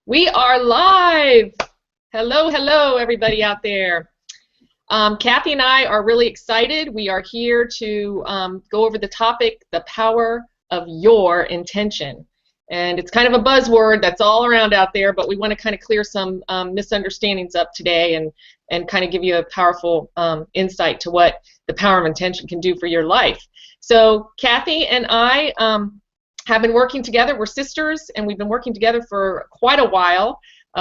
We are live. Hello, hello, everybody out there. Kathy and I are really excited. We are here to go over the topic, the power of your intention. And it's kind of a buzzword that's all around out there, but we want to kind of clear some misunderstandings up today and kind of give you a powerful insight to what the power of intention can do for your life. So Kathy and I have been working together. We're sisters, and we've been working together for quite a while.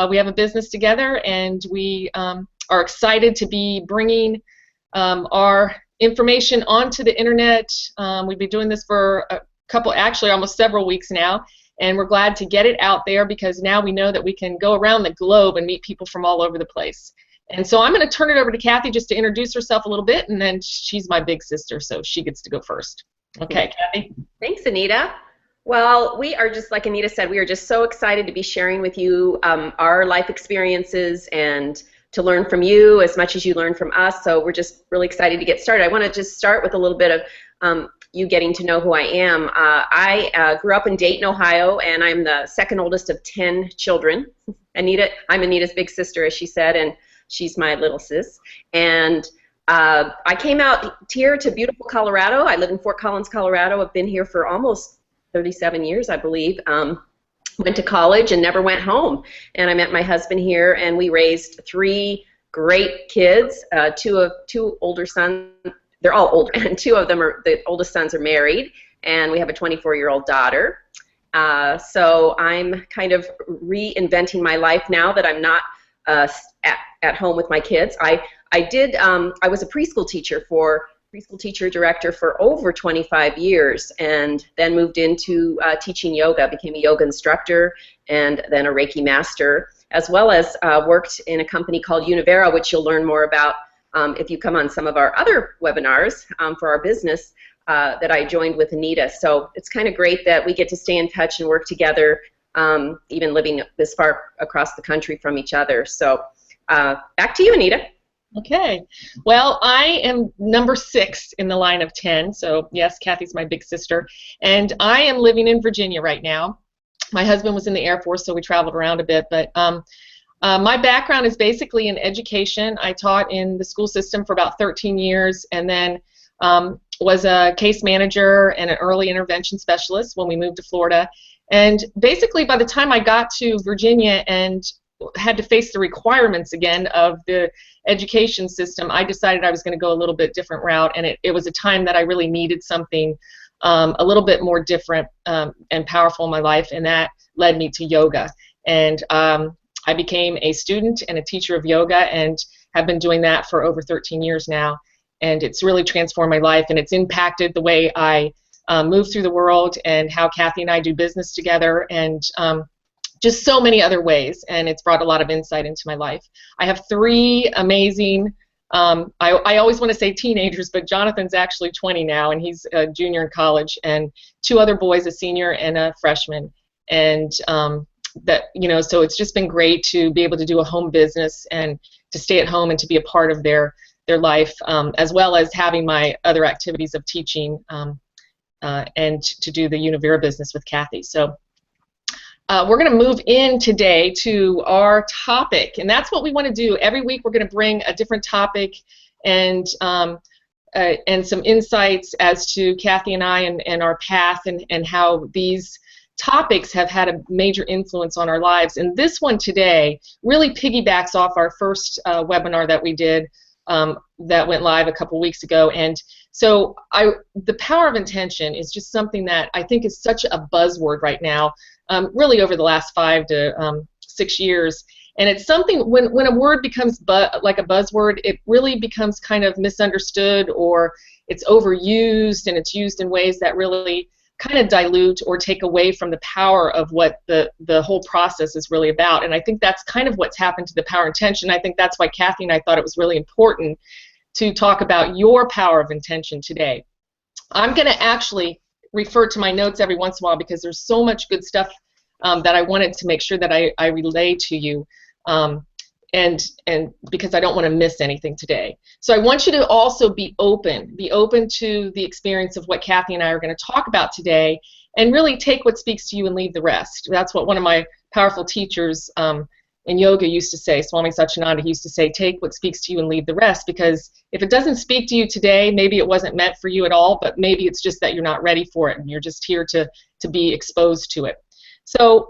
We have a business together, and we are excited to be bringing our information onto the internet. We've been doing this for a couple, actually almost several weeks now, and we're glad to get it out there because now we know that we can go around the globe and meet people from all over the place. And so I'm going to turn it over to Kathy just to introduce herself a little bit, and then she's my big sister, so she gets to go first. Okay, Kathy. Thanks, Anita. Well, we are just, like Anita said, we are just so excited to be sharing with you our life experiences and to learn from you as much as you learn from us. So we're just really excited to get started. I want to just start with a little bit of you getting to know who I am. I grew up in Dayton, Ohio, and I'm the second oldest of 10 children. I'm Anita's big sister, as she said, and she's my little sis. And I came out here to beautiful Colorado. I live in Fort Collins, Colorado. I've been here for almost 37 years, I believe. Went to college and never went home. And I met my husband here, and we raised 3 great kids. Two older sons. They're all older, and 2 of them are, the oldest sons are married, and we have a 24-year-old daughter. So I'm kind of reinventing my life now that I'm not at home with my kids. I was a preschool teacher director for over 25 years, and then moved into teaching yoga, became a yoga instructor and then a Reiki master, as well as worked in a company called Univera, which you'll learn more about if you come on some of our other webinars for our business that I joined with Anita. So it's kind of great that we get to stay in touch and work together, even living this far across the country from each other. So back to you, Anita. Okay. Well, I am number 6 in the line of 10. So yes, Kathy's my big sister, and I am living in Virginia right now. My husband was in the Air Force, so we traveled around a bit. But my background is basically in education. I taught in the school system for about 13 years, and then was a case manager and an early intervention specialist when we moved to Florida. And basically, by the time I got to Virginia and had to face the requirements again of the education system, I decided I was going to go a little bit different route, and it was a time that I really needed something a little bit more different and powerful in my life, and that led me to yoga. And I became a student and a teacher of yoga, and have been doing that for over 13 years now, and it's really transformed my life, and it's impacted the way I move through the world and how Kathy and I do business together, and just so many other ways, and it's brought a lot of insight into my life. I have 3 amazing, I always want to say teenagers, but Jonathan's actually 20 now, and he's a junior in college, and 2 other boys, a senior and a freshman. And so it's just been great to be able to do a home business and to stay at home and to be a part of their life, as well as having my other activities of teaching and to do the Univera business with Kathy. So we're going to move in today to our topic, and that's what we want to do. Every week we're going to bring a different topic and some insights as to Kathy and I and our path and how these topics have had a major influence on our lives. And this one today really piggybacks off our first webinar that we did that went live a couple weeks ago. And so the power of intention is just something that I think is such a buzzword right now, really over the last 5 to 6 years. And it's something, when a word becomes like a buzzword, it really becomes kind of misunderstood, or it's overused, and it's used in ways that really kind of dilute or take away from the power of what the whole process is really about. And I think that's kind of what's happened to the power of intention. I think that's why Kathy and I thought it was really important to talk about your power of intention today. I'm going to actually refer to my notes every once in a while because there's so much good stuff that I wanted to make sure that I relay to you. and because I don't want to miss anything today. So I want you to also be open to the experience of what Kathy and I are going to talk about today, and really take what speaks to you and leave the rest. That's what one of my powerful teachers in yoga used to say, Swami Satchidananda. He used to say, take what speaks to you and leave the rest, because if it doesn't speak to you today, maybe it wasn't meant for you at all, but maybe it's just that you're not ready for it and you're just here to be exposed to it. So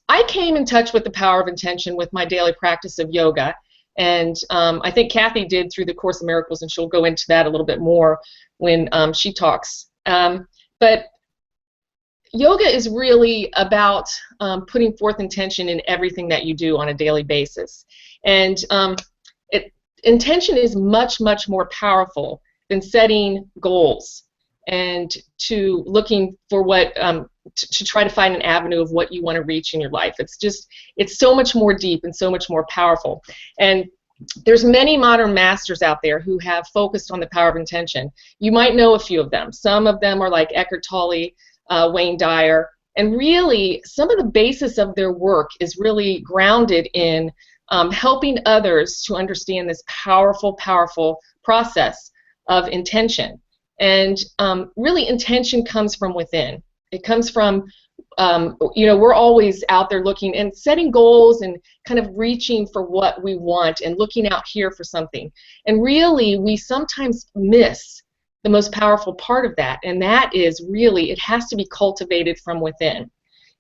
I came in touch with the power of intention with my daily practice of yoga, and I think Kathy did through the Course in Miracles, and she'll go into that a little bit more when she talks. But yoga is really about putting forth intention in everything that you do on a daily basis. And intention is much, much more powerful than setting goals and to looking for what, to try to find an avenue of what you want to reach in your life. It's so much more deep and so much more powerful. And there's many modern masters out there who have focused on the power of intention. You might know a few of them. Some of them are like Eckhart Tolle, Wayne Dyer, and really some of the basis of their work is really grounded in helping others to understand this powerful, powerful process of intention. And really intention comes from within. It comes from, we're always out there looking and setting goals and kind of reaching for what we want and looking out here for something. And really, we sometimes miss the most powerful part of that, and that is really, it has to be cultivated from within.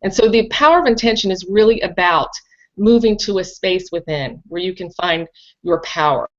And so the power of intention is really about moving to a space within where you can find your power.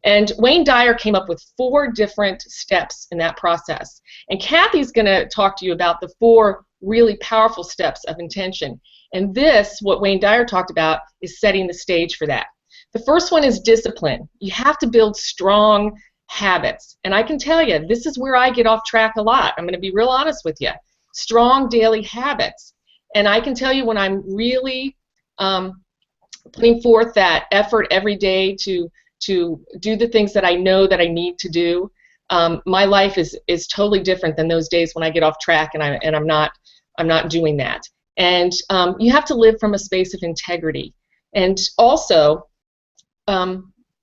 And Wayne Dyer came up with 4 different steps in that process. And Kathy's going to talk to you about the 4 really powerful steps of intention. And this, what Wayne Dyer talked about, is setting the stage for that. The first one is discipline. You have to build strong habits. And I can tell you, this is where I get off track a lot. I'm going to be real honest with you. Strong daily habits. And I can tell you when I'm really putting forth that effort every day to do the things that I know that I need to do, my life is totally different than those days when I get off track and I'm not doing that. And you have to live from a space of integrity, and also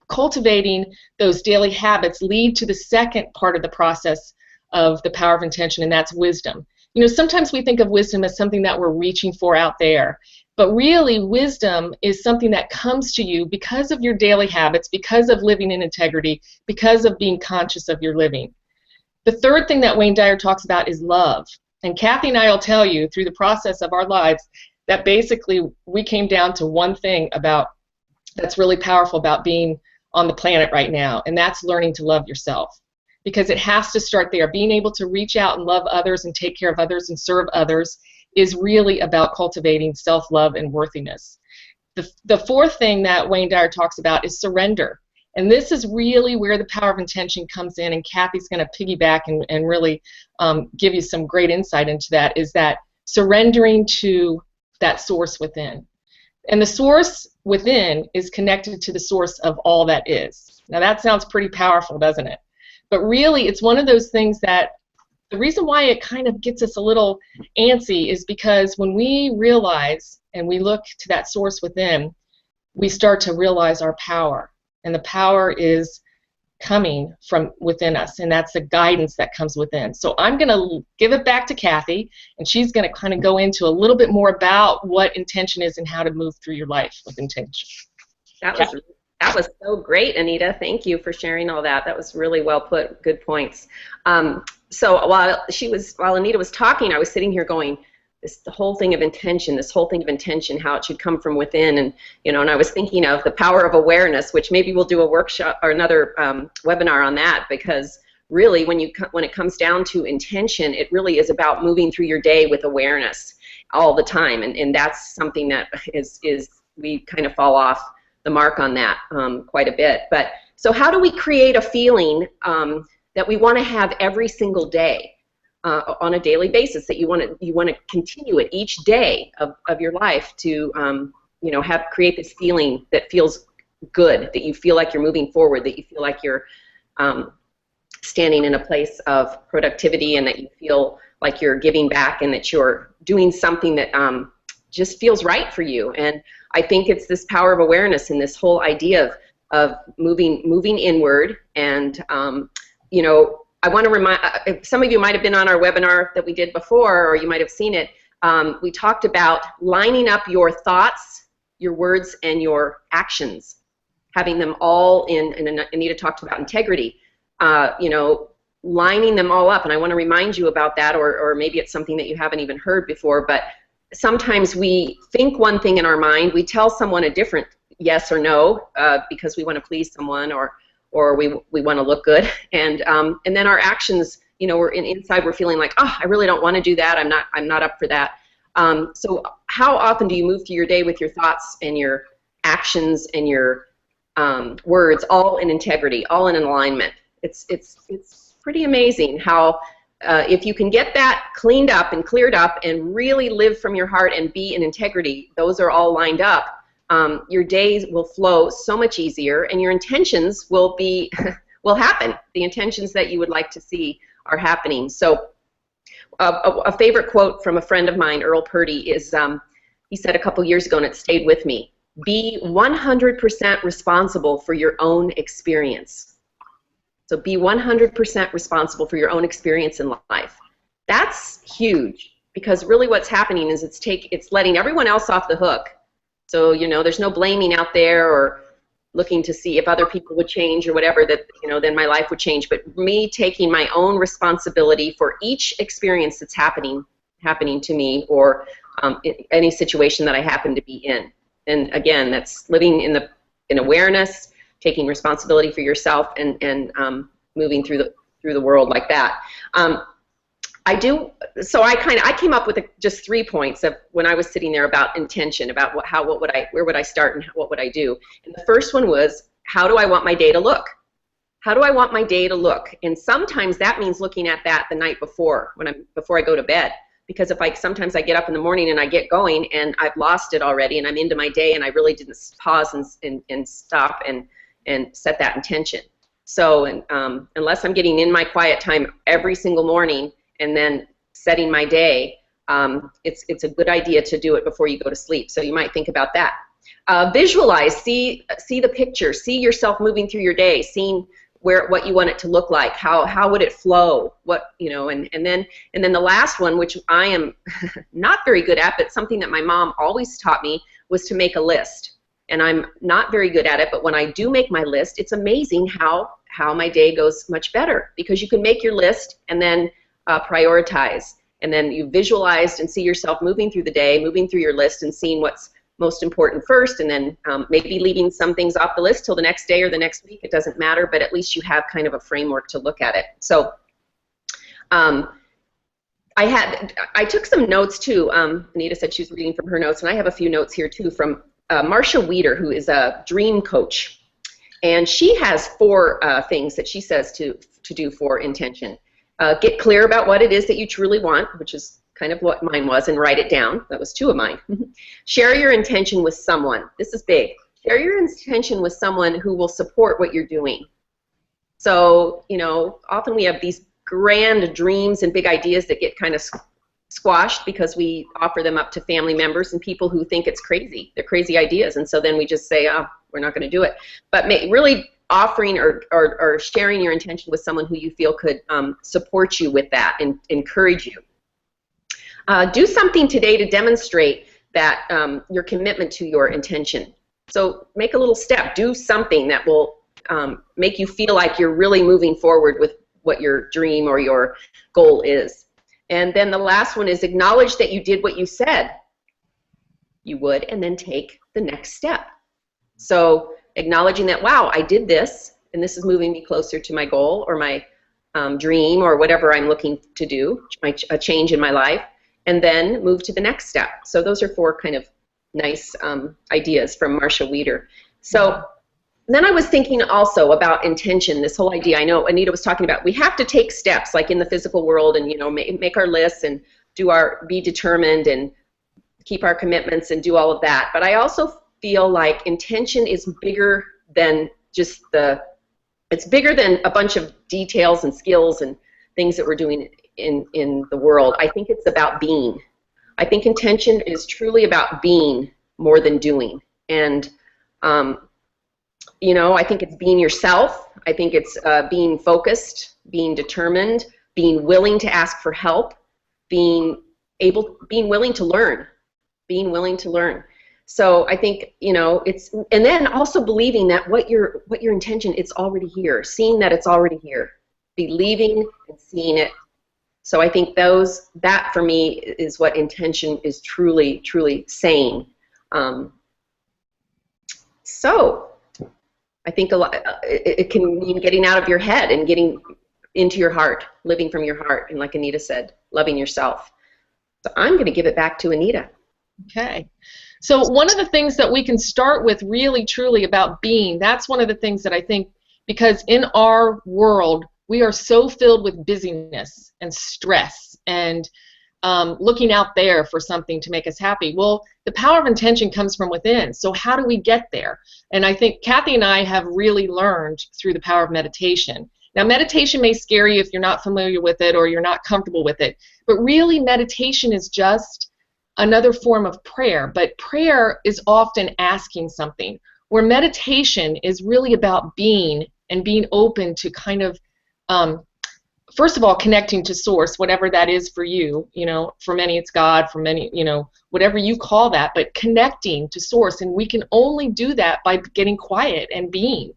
cultivating those daily habits lead to the second part of the process of the power of intention, and that's wisdom. You know, sometimes we think of wisdom as something that we're reaching for out there. But really, wisdom is something that comes to you because of your daily habits, because of living in integrity, because of being conscious of your living. The third thing that Wayne Dyer talks about is love. And Kathy and I will tell you through the process of our lives that basically we came down to one thing about that's really powerful about being on the planet right now, and that's learning to love yourself. Because it has to start there. Being able to reach out and love others and take care of others and serve others is really about cultivating self-love and worthiness. The fourth thing that Wayne Dyer talks about is surrender. And this is really where the power of intention comes in, and Kathy's going to piggyback and really give you some great insight into that, is that surrendering to that source within. And the source within is connected to the source of all that is. Now that sounds pretty powerful, doesn't it? But really, it's one of those things that the reason why it kind of gets us a little antsy is because when we realize and we look to that source within, we start to realize our power. And the power is coming from within us, and that's the guidance that comes within. So I'm going to give it back to Kathy, and she's going to kind of go into a little bit more about what intention is and how to move through your life with intention. That was so great, Anita. Thank you for sharing all that. That was really well put. Good points. So while Anita was talking, I was sitting here going, the whole thing of intention, how it should come from within, and and I was thinking of the power of awareness, which maybe we'll do a workshop or another webinar on that, because really when it comes down to intention, it really is about moving through your day with awareness all the time, and that's something that is we kind of fall off the mark on that quite a bit. But so how do we create a feeling that we want to have every single day on a daily basis, that you want to continue it each day of your life to create this feeling that feels good, that you feel like you're moving forward, that you feel like you're standing in a place of productivity, and that you feel like you're giving back, and that you're doing something that just feels right for you. And I think it's this power of awareness and this whole idea of moving inward. And you know, I want to remind, some of you might have been on our webinar that we did before, or you might have seen it. We talked about lining up your thoughts, your words, and your actions, having them all in, and Anita talked about integrity, you know, lining them all up. And I want to remind you about that, or maybe it's something that you haven't even heard before, but sometimes we think one thing in our mind, we tell someone a different yes or no because we want to please someone, or we want to look good, and then our actions, you know, inside we're feeling like, oh, I really don't want to do that. I'm not up for that. So how often do you move through your day with your thoughts and your actions and your words all in integrity, all in alignment? It's pretty amazing how if you can get that cleaned up and cleared up and really live from your heart and be in integrity, those are all lined up. Your days will flow so much easier, and your intentions will be will happen. The intentions that you would like to see are happening. So a favorite quote from a friend of mine, Earl Purdy, is he said a couple years ago, and it stayed with me: be 100% responsible for your own experience. So be 100% responsible for your own experience in life. That's huge, because really what's happening is it's letting everyone else off the hook. So, you know, there's no blaming out there or looking to see if other people would change or whatever, that, you know, then my life would change. But me taking my own responsibility for each experience that's happening to me, or in any situation that I happen to be in. And again, that's living in awareness, taking responsibility for yourself, and moving through the world like that. So I came up with just 3 points of when I was sitting there about intention, about where would I start and what would I do. And the first one was, how do I want my day to look? How do I want my day to look? And sometimes that means looking at that the night before, before I go to bed. Because sometimes I get up in the morning and I get going and I've lost it already, and I'm into my day, and I really didn't pause and stop and set that intention. So unless I'm getting in my quiet time every single morning and then setting my day, it's a good idea to do it before you go to sleep. So you might think about that. Visualize, see the picture, see yourself moving through your day, seeing what you want it to look like, how would it flow, what, you know, and then the last one, which I am not very good at, but something that my mom always taught me, was to make a list. And I'm not very good at it, but when I do make my list, it's amazing how my day goes much better, because you can make your list and then prioritize, and then you visualized and see yourself moving through the day, moving through your list and seeing what's most important first, and then maybe leaving some things off the list till the next day or the next week. It doesn't matter, but at least you have kind of a framework to look at it. So I took some notes too. Anita said she was reading from her notes, and I have a few notes here too from Marsha Weeder, who is a dream coach, and she has 4 things that she says to do for intention. Get clear about what it is that you truly want, which is kind of what mine was, and write it down. That was 2 of mine. Share your intention with someone. This is big. Share your intention with someone who will support what you're doing. So, you know, often we have these grand dreams and big ideas that get kind of squashed because we offer them up to family members and people who think it's crazy. They're crazy ideas, and so then we just say, oh, we're not going to do it. But really offering or sharing your intention with someone who you feel could support you with that and encourage you. Do something today to demonstrate that your commitment to your intention. So make a little step. Do something that will make you feel like you're really moving forward with what your dream or your goal is. And then the last one is acknowledge that you did what you said you would, and then take the next step. So acknowledging that, wow, I did this, and this is moving me closer to my goal or my dream or whatever I'm looking to do, a change in my life, and then move to the next step. So those are 4 kind of nice ideas from Marsha Weeder. So then I was thinking also about intention, this whole idea. I know Anita was talking about we have to take steps like in the physical world and, you know, make our lists and be determined and keep our commitments and do all of that. But I also feel like intention is bigger than just it's bigger than a bunch of details and skills and things that we're doing in the world. I think it's about being. I think intention is truly about being more than doing. And you know, I think it's being yourself. I think it's being focused, being determined, being willing to ask for help, being willing to learn, So I think, you know, and then also believing that what your intention, it's already here, seeing that it's already here, believing and seeing it. So I think that for me is what intention is truly saying. So I think a lot, it can mean getting out of your head and getting into your heart, living from your heart, and like Anita said, loving yourself. So I'm going to give it back to Anita. Okay. So one of the things that we can start with really truly about being, that's one of the things that I think, because in our world, we are so filled with busyness and stress and looking out there for something to make us happy. Well, the power of intention comes from within. So how do we get there? And I think Kathy and I have really learned through the power of meditation. Now, meditation may scare you if you're not familiar with it or you're not comfortable with it, but really meditation is just another form of prayer. But prayer is often asking something, where meditation is really about being and being open to kind of first of all, connecting to source, whatever that is for you. You know, for many it's God, for many, you know, whatever you call that, but connecting to source. And we can only do that by getting quiet and being.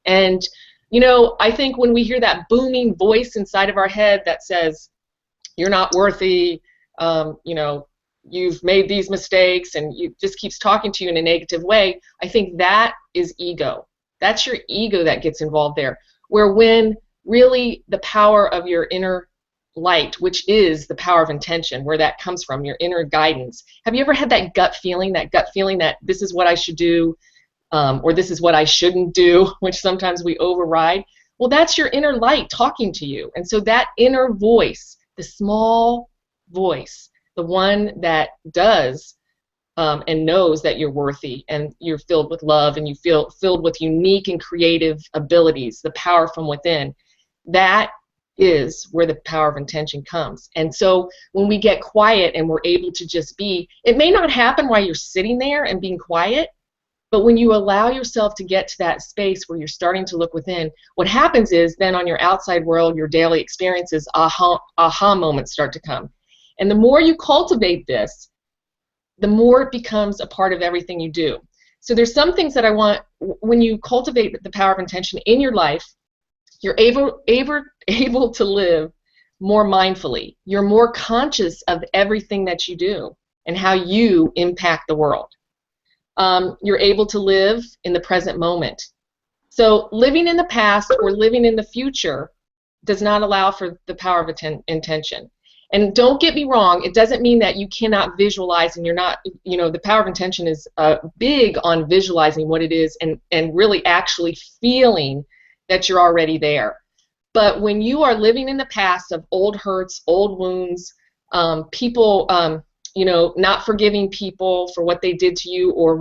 And, you know, I think when we hear that booming voice inside of our head that says, you're not worthy, you know, you've made these mistakes, and you just keeps talking to you in a negative way, I think that is ego. That's your ego that gets involved there. Where when really the power of your inner light, which is the power of intention, where that comes from, your inner guidance. Have you ever had that gut feeling that this is what I should do, or this is what I shouldn't do, which sometimes we override? Well, that's your inner light talking to you. And so that inner voice, the small voice, the one that does and knows that you're worthy and you're filled with love and you feel filled with unique and creative abilities, the power from within, that is where the power of intention comes. And so when we get quiet and we're able to just be, it may not happen while you're sitting there and being quiet, but when you allow yourself to get to that space where you're starting to look within, what happens is then on your outside world, your daily experiences, aha moments start to come. And the more you cultivate this, the more it becomes a part of everything you do. So there's some things that I want, when you cultivate the power of intention in your life, you're able to live more mindfully. You're more conscious of everything that you do and how you impact the world. You're able to live in the present moment. So living in the past or living in the future does not allow for the power of intention. And don't get me wrong, it doesn't mean that you cannot visualize and you're not, you know, the power of intention is big on visualizing what it is and really actually feeling that you're already there. But when you are living in the past of old hurts, old wounds, people, you know, not forgiving people for what they did to you, or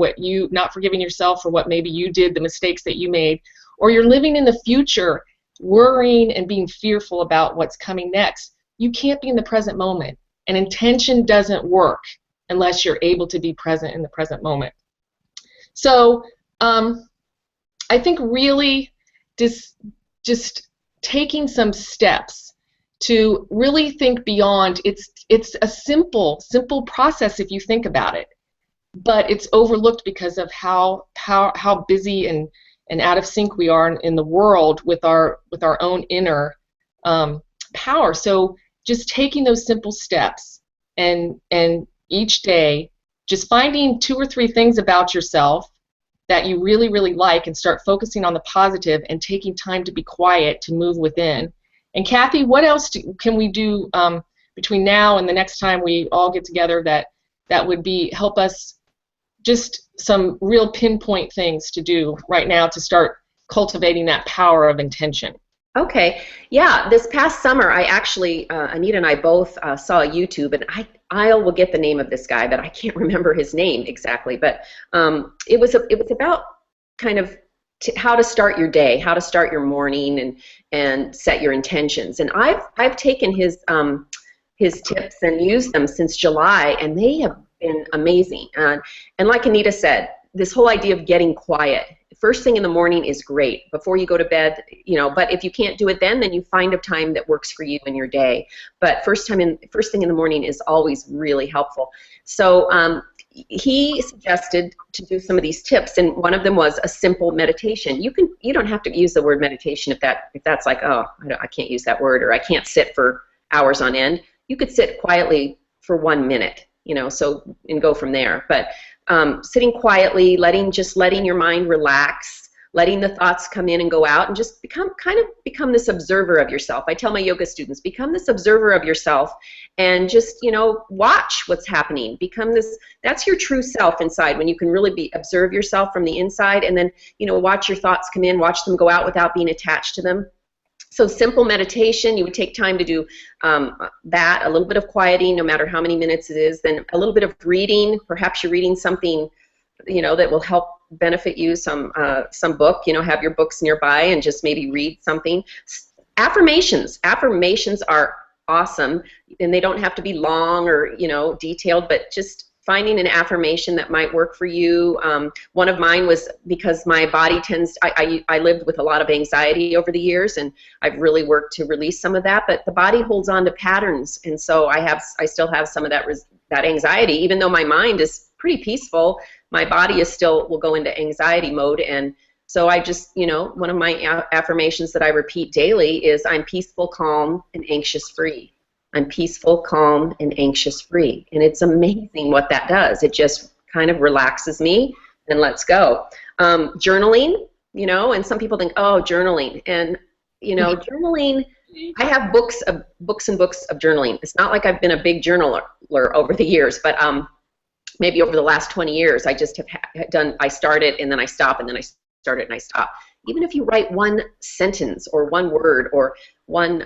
not forgiving yourself for what maybe you did, the mistakes that you made, or you're living in the future worrying and being fearful about what's coming next, you can't be in the present moment. And intention doesn't work unless you're able to be present in the present moment. So I think really just taking some steps to really think beyond, it's a simple process if you think about it, but it's overlooked because of how busy and out of sync we are in the world with our own inner power. So just taking those simple steps and each day just finding 2 or 3 things about yourself that you really, really like and start focusing on the positive and taking time to be quiet, to move within. And Kathy, what else can we do between now and the next time we all get together that would help us, just some real pinpoint things to do right now to start cultivating that power of intention? Okay, yeah, this past summer I actually, Anita and I both saw YouTube, and I will get the name of this guy, but I can't remember his name exactly, but it was about kind of how to start your day, how to start your morning and set your intentions. And I've taken his tips and used them since July, and they have been amazing. And like Anita said, this whole idea of getting quiet. First thing in the morning is great before you go to bed, you know, but if you can't do it then you find a time that works for you in your day. But first thing in the morning is always really helpful. So he suggested to do some of these tips, and one of them was a simple meditation. You don't have to use the word meditation if that's like, oh, I can't use that word, or I can't sit for hours on end. You could sit quietly for 1 minute, you know, so, and go from there. But sitting quietly, letting your mind relax, letting the thoughts come in and go out, and just become this observer of yourself. I tell my yoga students, become this observer of yourself, and just, you know, watch what's happening. That's your true self inside, when you can really observe yourself from the inside, and then, you know, watch your thoughts come in, watch them go out without being attached to them. So simple meditation, you would take time to do that, a little bit of quieting, no matter how many minutes it is, then a little bit of reading. Perhaps you're reading something, you know, that will help benefit you, some book, you know, have your books nearby and just maybe read something. Affirmations are awesome, and they don't have to be long or, you know, detailed, but just finding an affirmation that might work for you. One of mine was, because my body I lived with a lot of anxiety over the years, and I've really worked to release some of that, but the body holds on to patterns, and so I still have some of that anxiety. Even though my mind is pretty peaceful, my body will go into anxiety mode. And so I just, you know, one of my affirmations that I repeat daily is, I'm peaceful, calm, and anxious-free. I'm peaceful, calm, and anxious-free. And it's amazing what that does. It just kind of relaxes me and lets go. Journaling, you know, and some people think, oh, journaling. And, you know, journaling, I have books and books of journaling. It's not like I've been a big journaler over the years, but maybe over the last 20 years, I just have I started and then I stop, and then I start it and I stop. Even if you write one sentence or one word or one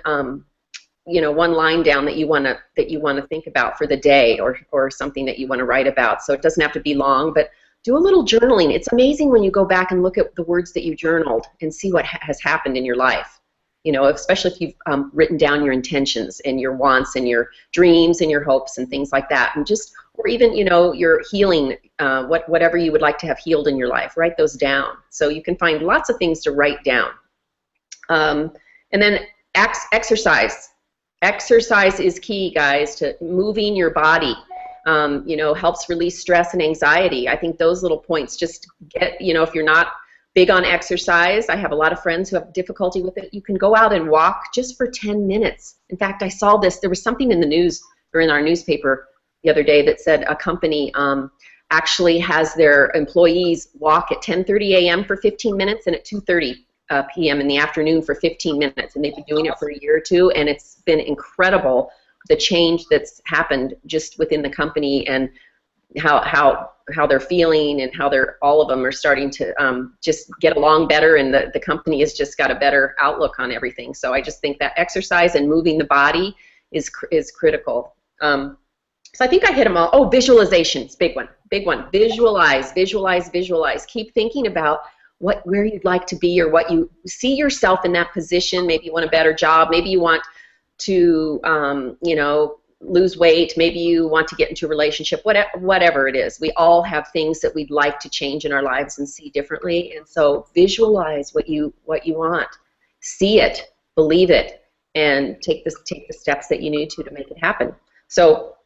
you know, one line down that you want to think about for the day, or something that you want to write about. So it doesn't have to be long, but do a little journaling. It's amazing when you go back and look at the words that you journaled and see what has happened in your life. You know, especially if you've written down your intentions and your wants and your dreams and your hopes and things like that, and just, or even, you know, your healing, whatever you would like to have healed in your life, write those down. So you can find lots of things to write down. And then exercise. Exercise is key, guys, to moving your body. You know, helps release stress and anxiety. I think those little points just get, you know, if you're not big on exercise, I have a lot of friends who have difficulty with it. You can go out and walk just for 10 minutes. In fact, I saw this. There was something in the news, or in our newspaper the other day, that said a company actually has their employees walk at 10:30 a.m. for 15 minutes and at 2:30 p.m. in the afternoon for 15 minutes, and they've been doing it for a year or two, and it's been incredible, the change that's happened just within the company, and how they're feeling, and how all of them are starting to just get along better, and the company has just got a better outlook on everything. So I just think that exercise and moving the body is critical. So I think I hit them all. Oh, visualizations, big one. Visualize. Keep thinking about where you'd like to be, or what you see yourself in that position. Maybe you want a better job. Maybe you want to, you know, lose weight. Maybe you want to get into a relationship. Whatever it is, we all have things that we'd like to change in our lives and see differently. And so visualize what you want, see it, believe it, and take the steps that you need to make it happen. So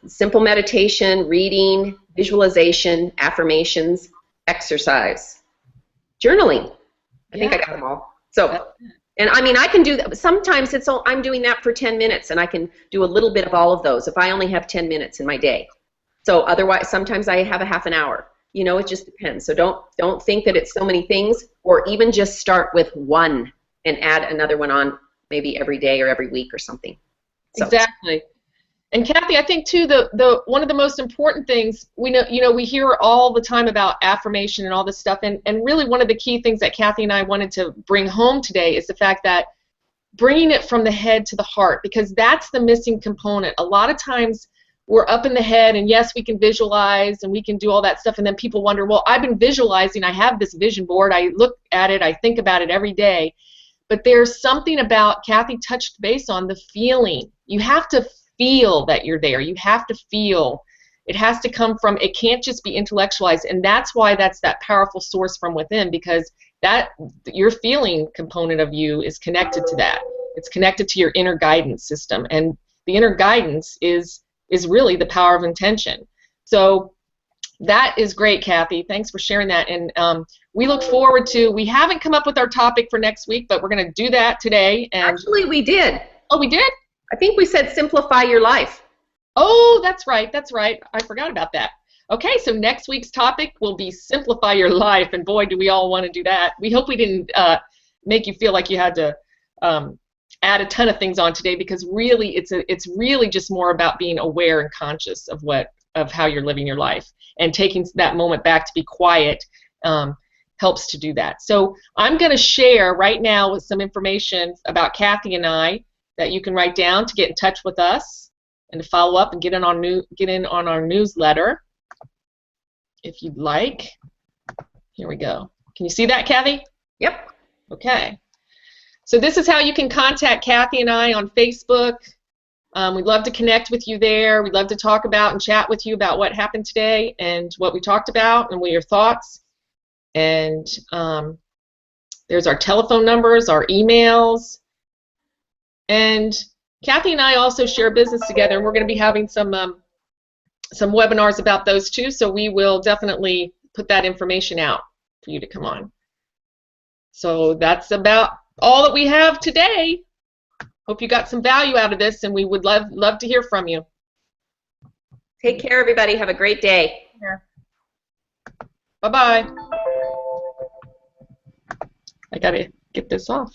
simple meditation, reading, visualization, affirmations, exercise. Journaling. I think I got them all. So, and I mean, I can do that. Sometimes I'm doing that for 10 minutes, and I can do a little bit of all of those if I only have 10 minutes in my day. So otherwise, sometimes I have a half an hour. You know, it just depends. So don't think that it's so many things, or even just start with one and add another one on maybe every day or every week or something. So. Exactly. And Kathy, I think too, the one of the most important things, we hear all the time about affirmation and all this stuff, and really one of the key things that Kathy and I wanted to bring home today is the fact that bringing it from the head to the heart, because that's the missing component. A lot of times we're up in the head, and yes, we can visualize and we can do all that stuff, and then people wonder, well, I've been visualizing, I have this vision board, I look at it, I think about it every day, but there's something about, Kathy touched base on the feeling. You have to feel that you're there. You have to feel It has to come from, it can't just be intellectualized, and that's why that's that powerful source from within, because that your feeling component of you is connected to that. It's connected to your inner guidance system, and the inner guidance is really the power of intention. So that is great, Kathy. Thanks for sharing that. And we look forward to, we haven't come up with our topic for next week, but we're going to do that today. And actually, we did. Oh, we did? I think we said simplify your life. Oh, that's right. That's right. I forgot about that. Okay, so next week's topic will be simplify your life, and boy, do we all want to do that. We hope we didn't make you feel like you had to add a ton of things on today, because really it's really just more about being aware and conscious of how you're living your life, and taking that moment back to be quiet helps to do that. So I'm going to share right now with some information about Kathy and I that you can write down to get in touch with us and to follow up and get in on our newsletter if you'd like. Here we go. Can you see that, Kathy? Yep. Okay. So this is how you can contact Kathy and I on Facebook. We'd love to connect with you there. We'd love to talk about and chat with you about what happened today and what we talked about and what your thoughts. And there's our telephone numbers, our emails. And Kathy and I also share a business together, and we're going to be having some webinars about those too, so we will definitely put that information out for you to come on. So that's about all that we have today. Hope you got some value out of this, and we would love to hear from you. Take care, everybody. Have a great day. Bye-bye. I got to get this off.